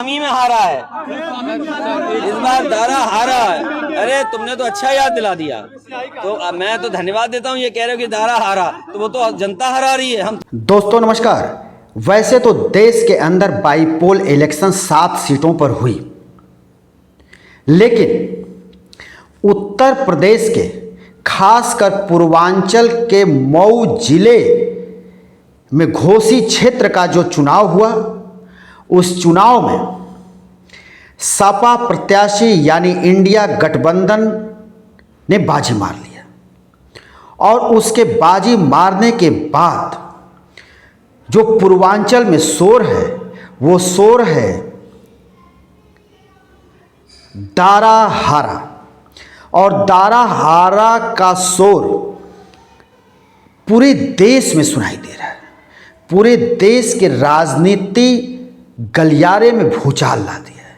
में हारा है, इस बार दारा हारा है। अरे तुमने तो अच्छा याद दिला दिया। तो मैं तो धन्यवाद देता हूँ। ये कह रहे हो कि दारा हारा, तो वो तो जनता हरा रही है। हम दोस्तों नमस्कार। वैसे तो देश के अंदर बाईपोल इलेक्शन 7 सीटों पर हुई, लेकिन उत्तर प्रदेश के खासकर पूर्वांचल के मऊ जिले में घोसी क्षेत्र का जो चुनाव हुआ, उस चुनाव में सपा प्रत्याशी यानी इंडिया गठबंधन ने बाजी मार लिया। और उसके बाजी मारने के बाद जो पूर्वांचल में शोर है, वो शोर है दारा हारा। और दारा हारा का शोर पूरे देश में सुनाई दे रहा है। पूरे देश के राजनीति गलियारे में भूचाल ला दिया है।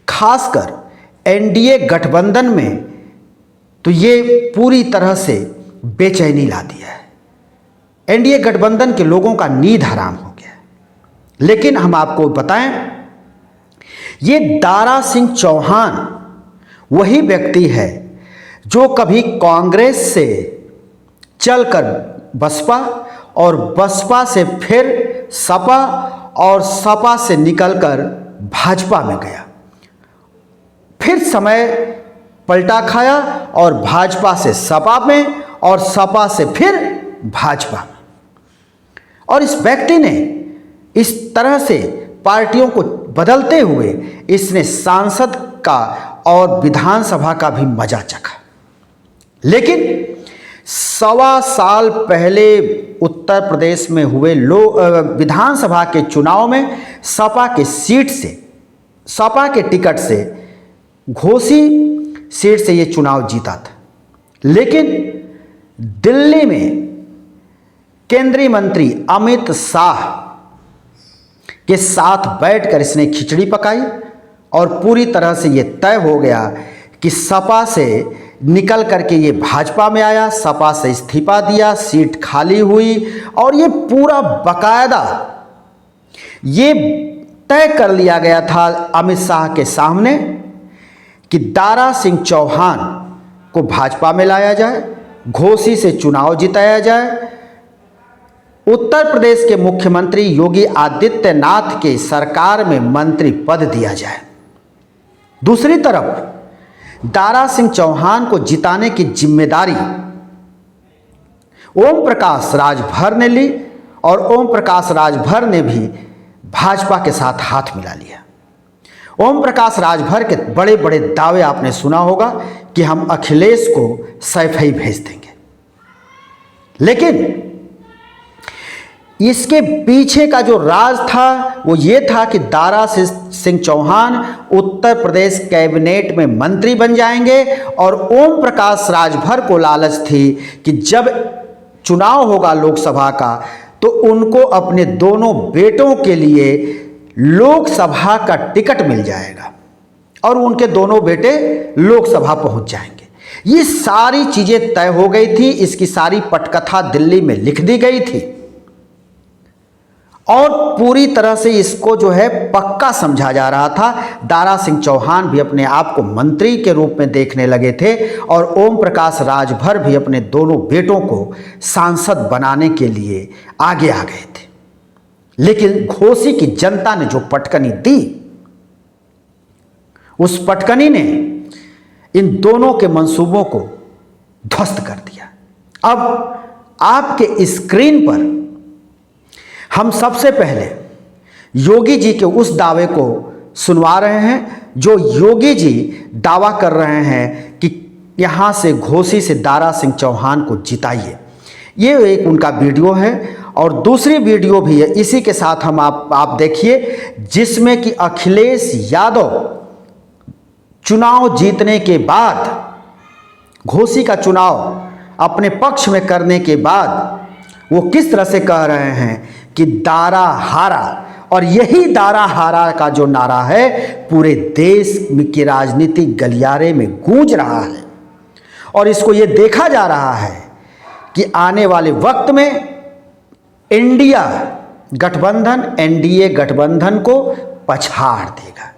खासकर एनडीए गठबंधन में तो ये पूरी तरह से बेचैनी ला दिया है। एनडीए गठबंधन के लोगों का नींद हराम हो गया है। लेकिन हम आपको बताएं, ये दारा सिंह चौहान वही व्यक्ति है जो कभी कांग्रेस से चलकर बसपा और बसपा से फिर सपा और सपा से निकलकर भाजपा में गया, फिर समय पलटा खाया और भाजपा से सपा में और सपा से फिर भाजपा में। और इस व्यक्ति ने इस तरह से पार्टियों को बदलते हुए इसने सांसद का और विधानसभा का भी मजा चखा। लेकिन 1.25 साल पहले उत्तर प्रदेश में हुए विधानसभा के चुनाव में सपा के सीट से, सपा के टिकट से, घोसी सीट से ये चुनाव जीता था। लेकिन दिल्ली में केंद्रीय मंत्री अमित शाह के साथ बैठकर इसने खिचड़ी पकाई और पूरी तरह से ये तय हो गया कि सपा से निकल करके ये भाजपा में आया, सपा से इस्तीफा दिया, सीट खाली हुई। और ये पूरा बकायदा ये तय कर लिया गया था अमित शाह के सामने कि दारा सिंह चौहान को भाजपा में लाया जाए, घोसी से चुनाव जिताया जाए, उत्तर प्रदेश के मुख्यमंत्री योगी आदित्यनाथ के सरकार में मंत्री पद दिया जाए। दूसरी तरफ दारा सिंह चौहान को जिताने की जिम्मेदारी ओम प्रकाश राजभर ने ली और ओम प्रकाश राजभर ने भी भाजपा के साथ हाथ मिला लिया। ओम प्रकाश राजभर के बड़े बड़े दावे आपने सुना होगा कि हम अखिलेश को सैफई भेज देंगे। लेकिन इसके पीछे का जो राज था वो ये था कि दारा सिंह चौहान उत्तर प्रदेश कैबिनेट में मंत्री बन जाएंगे। और ओम प्रकाश राजभर को लालच थी कि जब चुनाव होगा लोकसभा का तो उनको अपने दोनों बेटों के लिए लोकसभा का टिकट मिल जाएगा और उनके दोनों बेटे लोकसभा पहुंच जाएंगे। ये सारी चीजें तय हो गई थी। इसकी सारी पटकथा दिल्ली में लिख दी गई थी और पूरी तरह से इसको जो है पक्का समझा जा रहा था। दारा सिंह चौहान भी अपने आप को मंत्री के रूप में देखने लगे थे और ओम प्रकाश राजभर भी अपने दोनों बेटों को सांसद बनाने के लिए आगे आ गए थे। लेकिन घोसी की जनता ने जो पटकनी दी, उस पटकनी ने इन दोनों के मंसूबों को ध्वस्त कर दिया। अब आपके स्क्रीन पर हम सबसे पहले योगी जी के उस दावे को सुनवा रहे हैं जो योगी जी दावा कर रहे हैं कि यहाँ से घोसी से दारा सिंह चौहान को जिताइए। ये एक उनका वीडियो है और दूसरी वीडियो भी है इसी के साथ। हम आप देखिए, जिसमें कि अखिलेश यादव चुनाव जीतने के बाद, घोसी का चुनाव अपने पक्ष में करने के बाद वो किस तरह से कह रहे हैं कि दारा हारा। और यही दारा हारा का जो नारा है पूरे देश की राजनीतिक गलियारे में गूंज रहा है। और इसको ये देखा जा रहा है कि आने वाले वक्त में इंडिया गठबंधन, एनडीए गठबंधन को पछाड़ देगा।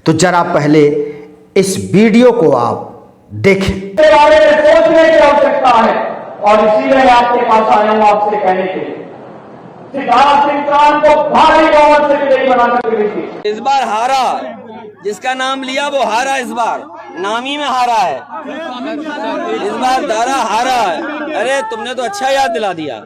तो जरा पहले इस वीडियो को आप देखें। इसके बारे में सोचने की आवश्यकता है और इसीलिए मैं आपके पास आया हूं आपसे कहने के लिए सिद्धार्थ सिंह चौहान को भारी बहुमत से विजयी बना सकती थी। इस बार हारा, जिसका नाम लिया वो हारा, इस बार नामी में हारा है, इस बार दारा हारा है। अरे तुमने तो अच्छा याद दिला दिया।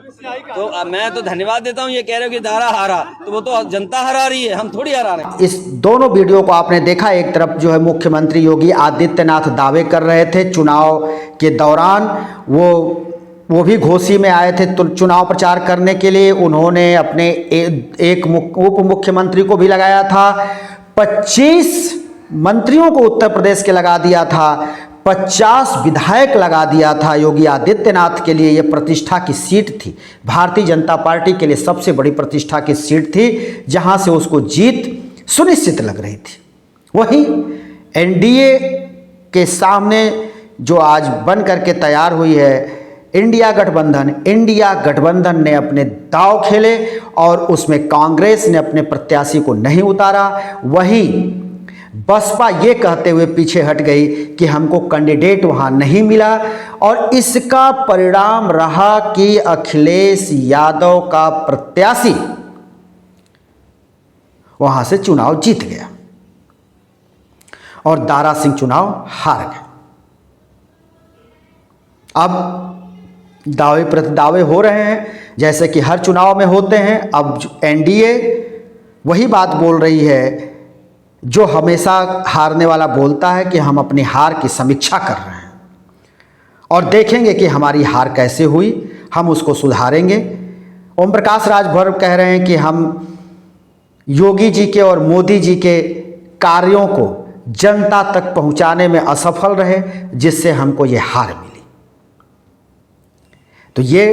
तो मैं तो धन्यवाद देता हूँ, ये कह रहे हो कि दारा हारा, तो वो तो जनता हरा रही है, हम थोड़ी हरा रहे हैं। इस दोनों वीडियो को आपने देखा। एक तरफ जो है मुख्यमंत्री योगी आदित्यनाथ दावे कर रहे थे चुनाव के दौरान, वो भी घोसी में आए थे तो चुनाव प्रचार करने के लिए। उन्होंने अपने एक उप मुख्यमंत्री को भी लगाया था, 25 मंत्रियों को उत्तर प्रदेश के लगा दिया था, 50 विधायक लगा दिया था। योगी आदित्यनाथ के लिए यह प्रतिष्ठा की सीट थी, भारतीय जनता पार्टी के लिए सबसे बड़ी प्रतिष्ठा की सीट थी, जहां से उसको जीत सुनिश्चित लग रही थी। वहीं एनडीए के सामने जो आज बन करके तैयार हुई है इंडिया गठबंधन ने अपने दांव खेले और उसमें कांग्रेस ने अपने प्रत्याशी को नहीं उतारा। वहीं बसपा ये कहते हुए पीछे हट गई कि हमको कैंडिडेट वहां नहीं मिला, और इसका परिणाम रहा कि अखिलेश यादव का प्रत्याशी वहां से चुनाव जीत गया और दारा सिंह चुनाव हार गए। अब दावे प्रतिदावे हो रहे हैं जैसे कि हर चुनाव में होते हैं। अब एनडीए वही बात बोल रही है जो हमेशा हारने वाला बोलता है कि हम अपनी हार की समीक्षा कर रहे हैं और देखेंगे कि हमारी हार कैसे हुई, हम उसको सुधारेंगे। ओम प्रकाश राजभर कह रहे हैं कि हम योगी जी के और मोदी जी के कार्यों को जनता तक पहुंचाने में असफल रहे, जिससे हमको ये हार मिली। तो ये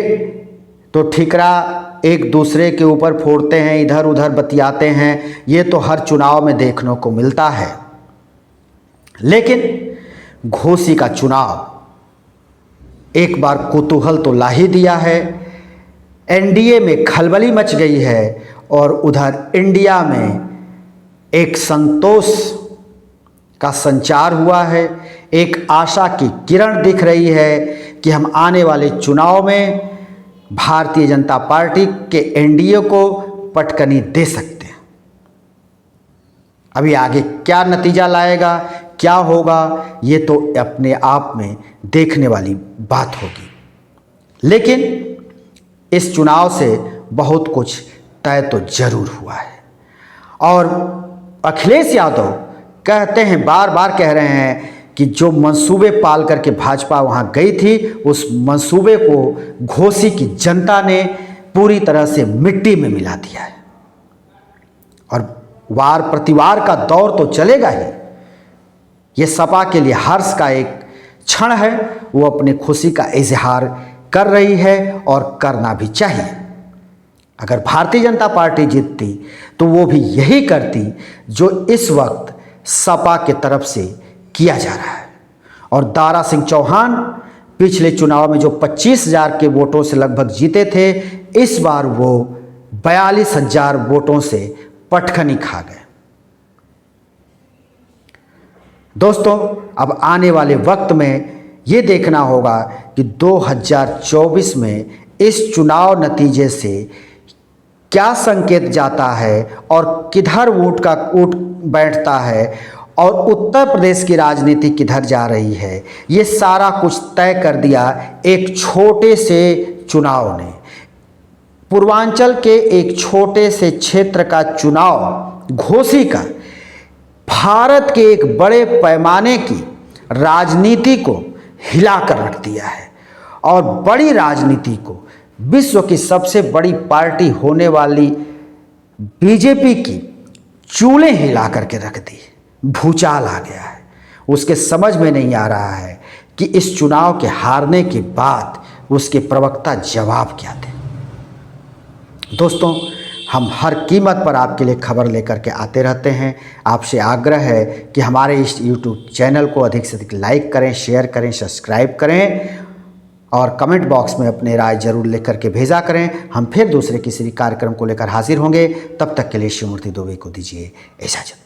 तो ठिकरा एक दूसरे के ऊपर फोड़ते हैं, इधर उधर बतियाते हैं, ये तो हर चुनाव में देखने को मिलता है। लेकिन घोसी का चुनाव एक बार कुतूहल तो ला ही दिया है। एनडीए में खलबली मच गई है और उधर इंडिया में एक संतोष का संचार हुआ है, एक आशा की किरण दिख रही है कि हम आने वाले चुनाव में भारतीय जनता पार्टी के एनडीए को पटकनी दे सकते हैं। अभी आगे क्या नतीजा लाएगा, क्या होगा, ये तो अपने आप में देखने वाली बात होगी। लेकिन इस चुनाव से बहुत कुछ तय तो जरूर हुआ है और अखिलेश यादव कहते हैं, बार बार कह रहे हैं कि जो मंसूबे पाल करके भाजपा वहां गई थी, उस मंसूबे को घोसी की जनता ने पूरी तरह से मिट्टी में मिला दिया है और वार प्रतिवार का दौर तो चलेगा ही। ये सपा के लिए हर्ष का एक क्षण है, वो अपनी खुशी का इजहार कर रही है और करना भी चाहिए। अगर भारतीय जनता पार्टी जीतती तो वो भी यही करती जो इस वक्त सपा के तरफ से किया जा रहा है। और दारा सिंह चौहान पिछले चुनाव में जो 25,000 के वोटों से लगभग जीते थे, इस बार वो 42,000 वोटों से पटखनी खा गए। दोस्तों, अब आने वाले वक्त में ये देखना होगा कि 2024 में इस चुनाव नतीजे से क्या संकेत जाता है और किधर उठ बैठता है और उत्तर प्रदेश की राजनीति किधर जा रही है, ये सारा कुछ तय कर दिया एक छोटे से चुनाव ने। पूर्वांचल के एक छोटे से क्षेत्र का चुनाव घोसी का भारत के एक बड़े पैमाने की राजनीति को हिलाकर रख दिया है और बड़ी राजनीति को, विश्व की सबसे बड़ी पार्टी होने वाली बीजेपी की चूल्हे हिला करके रख दी। भूचाल आ गया है, उसके समझ में नहीं आ रहा है कि इस चुनाव के हारने के बाद उसके प्रवक्ता जवाब क्या दें। दोस्तों, हम हर कीमत पर आपके लिए खबर लेकर के आते रहते हैं। आपसे आग्रह है कि हमारे इस YouTube चैनल को अधिक से अधिक लाइक करें, शेयर करें, सब्सक्राइब करें और कमेंट बॉक्स में अपने राय जरूर लिख करके भेजा करें। हम फिर दूसरे किसी कार्यक्रम को लेकर हाजिर होंगे। तब तक के लिए शिवमूर्ति दुबे को दीजिए इजाजत।